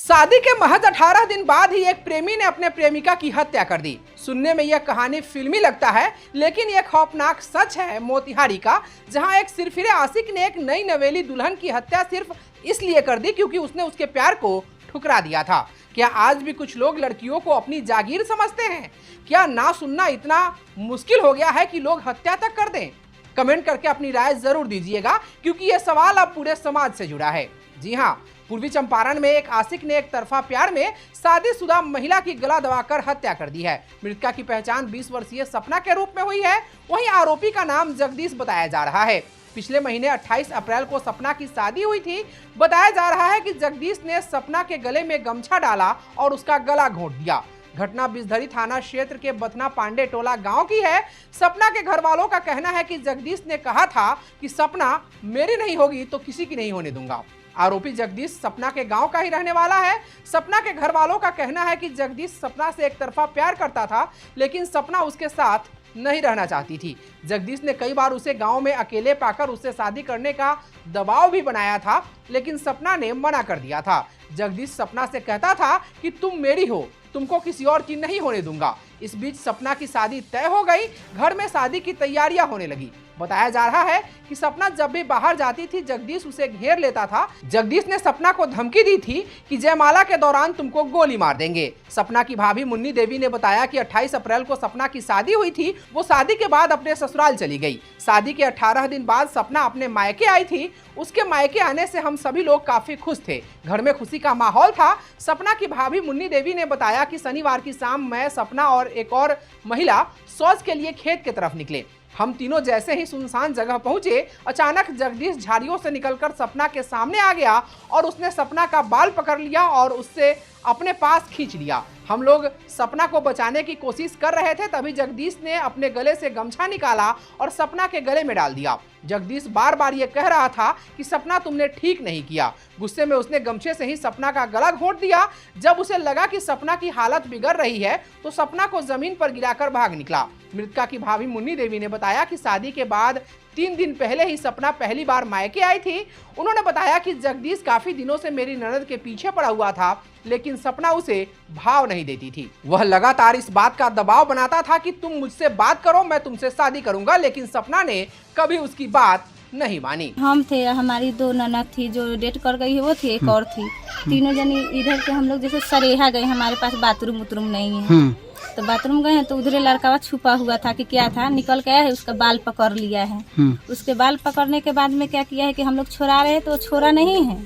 शादी के महज 18 दिन बाद ही एक प्रेमी ने अपने प्रेमिका की हत्या कर दी। सुनने में यह कहानी फिल्मी लगता है, लेकिन यह खौफनाक सच है मोतिहारी का, जहां एक सिरफिरे आशिक ने एक नई नवेली दुल्हन की हत्या सिर्फ इसलिए कर दी क्योंकि उसने उसके प्यार को ठुकरा दिया था। क्या आज भी कुछ लोग लड़कियों को अपनी जागीर समझते हैं? क्या ना सुनना इतना मुश्किल हो गया है कि लोग हत्या तक कर दें? कमेंट करके अपनी राय जरूर दीजिएगा, क्योंकि यह सवाल अब पूरे समाज से जुड़ा है। जी हाँ, पूर्वी चंपारण में एक आशिक ने एक तरफा प्यार में शादीशुदा महिला की गला दबाकर हत्या कर दी है। मृतका की पहचान 20 वर्षीय सपना के रूप में हुई है। वहीं आरोपी का नाम जगदीश बताया जा रहा है। पिछले महीने 28 अप्रैल को सपना की शादी हुई थी। बताया जा रहा है कि जगदीश ने सपना के गले में गमछा डाला और उसका गला घोंट दिया। घटना बिसधरी थाना क्षेत्र के बथना पांडे टोला गांव की है। सपना के घर वालों का कहना है कि जगदीश ने कहा था कि सपना मेरी नहीं होगी तो किसी की नहीं होने दूंगा। आरोपी जगदीश सपना के गांव का ही रहने वाला है। सपना के घर वालों का कहना है कि जगदीश सपना से एक तरफा प्यार करता था, लेकिन सपना उसके साथ नहीं रहना चाहती थी। जगदीश ने कई बार उसे गांव में अकेले पाकर उससे शादी करने का दबाव भी बनाया था, लेकिन सपना ने मना कर दिया था। जगदीश सपना से कहता था कि तुम मेरी हो, तुमको किसी और की नहीं होने दूंगा। इस बीच सपना की शादी तय हो गई। घर में शादी की तैयारियां होने लगी। बताया जा रहा है कि सपना जब भी बाहर जाती थी, जगदीश उसे घेर लेता था। जगदीश ने सपना को धमकी दी थी कि जयमाला के दौरान तुमको गोली मार देंगे। सपना की भाभी मुन्नी देवी ने बताया कि 28 अप्रैल को सपना की शादी हुई थी। वो शादी के बाद अपने ससुराल चली गई। शादी के 18 दिन बाद सपना अपने मायके आई थी। उसके मायके आने से हम सभी लोग काफी खुश थे। घर में खुशी का माहौल था। सपना की भाभी मुन्नी देवी ने बताया कि शनिवार की शाम मैं, सपना और एक और महिला शौच के लिए खेत की तरफ निकले। हम तीनों जैसे ही सुनसान जगह पहुंचे, अचानक जगदीश झाड़ियों से निकलकर सपना के सामने आ गया और उसने सपना का बाल पकड़ लिया और उससे अपने पास खींच लिया। हम लोग सपना को बचाने की कोशिश कर रहे थे, तभी जगदीश ने अपने गले से गमछा निकाला और सपना के गले में डाल दिया। जगदीश बार बार ये कह रहा था कि सपना तुमने ठीक नहीं किया। गुस्से में उसने गमछे से ही सपना का गला घोंट दिया। जब उसे लगा कि सपना की हालत बिगड़ रही है, तो सपना को जमीन पर गिराकर भाग निकला। मृतका की भाभी मुन्नी देवी ने बताया कि शादी के बाद 3 दिन पहले ही सपना पहली बार मायके आई थी। उन्होंने बताया कि जगदीश काफी दिनों से मेरी ननद के पीछे पड़ा हुआ था, लेकिन सपना उसे भाव नहीं देती थी। वह लगातार इस बात का दबाव बनाता था कि तुम मुझसे बात करो, मैं तुमसे शादी करूंगा, लेकिन सपना ने कभी उसकी बात नहीं मानी। हम थे, हमारी 2 ननद थी जो डेट कर गई है, वो थी, एक और थी। तीनों जनी इधर से हम लोग जैसे सरेहा गए। हमारे पास बाथरूम उतरूम नहीं है, तो बाथरूम गए हैं तो उधरे लड़का छुपा हुआ था कि क्या था, निकल के आया है, उसका बाल पकड़ लिया है। उसके बाल पकड़ने के बाद में क्या किया है कि हम लोग छोड़ा रहे तो छोड़ा नहीं है।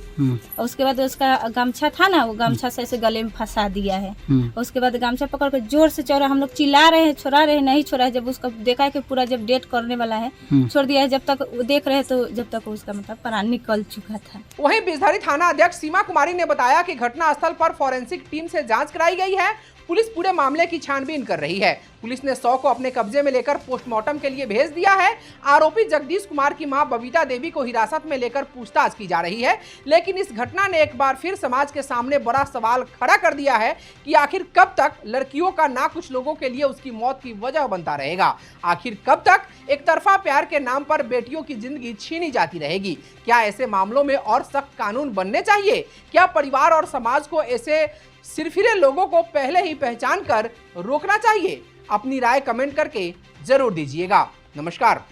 और उसके बाद उसका गमछा था ना, वो गमछा से ऐसे गले में फंसा दिया है। उसके बाद गमछा पकड़ कर जोर से छोड़ा। हम लोग चिल्ला रहे हैं, छोड़ा रहे नहीं छोड़ा है। जब उसका देखा है कि पूरा जब डेट करने वाला है, छोड़ दिया है। जब तक देख रहे तो जब तक उसका मतलब प्राण निकल चुका था। वहीं बिसधरी थाना अध्यक्ष सीमा कुमारी ने बताया कि घटनास्थल पर फॉरेंसिक टीम से जांच कराई गई है। पुलिस पूरे मामले की छानबीन कर रही है। पुलिस ने 100 को अपने कब्जे में लेकर पोस्टमार्टम के लिए भेज दिया है। आरोपी जगदीश कुमार की मां बबीता देवी को हिरासत में लेकर पूछताछ की जा रही है। लेकिन इस घटना ने एक बार फिर समाज के सामने बड़ा सवाल खड़ा कर दिया है कि आखिर कब तक लड़कियों का ना कुछ लोगों के लिए उसकी मौत की वजह बनता रहेगा। आखिर कब तक एक तरफा प्यार के नाम पर बेटियों की जिंदगी छीनी जाती रहेगी? क्या ऐसे मामलों में और सख्त कानून बनने चाहिए? क्या परिवार और समाज को ऐसे सिरफिरे लोगों को पहले ही पहचान कर रोकना चाहिए? अपनी राय कमेंट करके जरूर दीजिएगा। नमस्कार।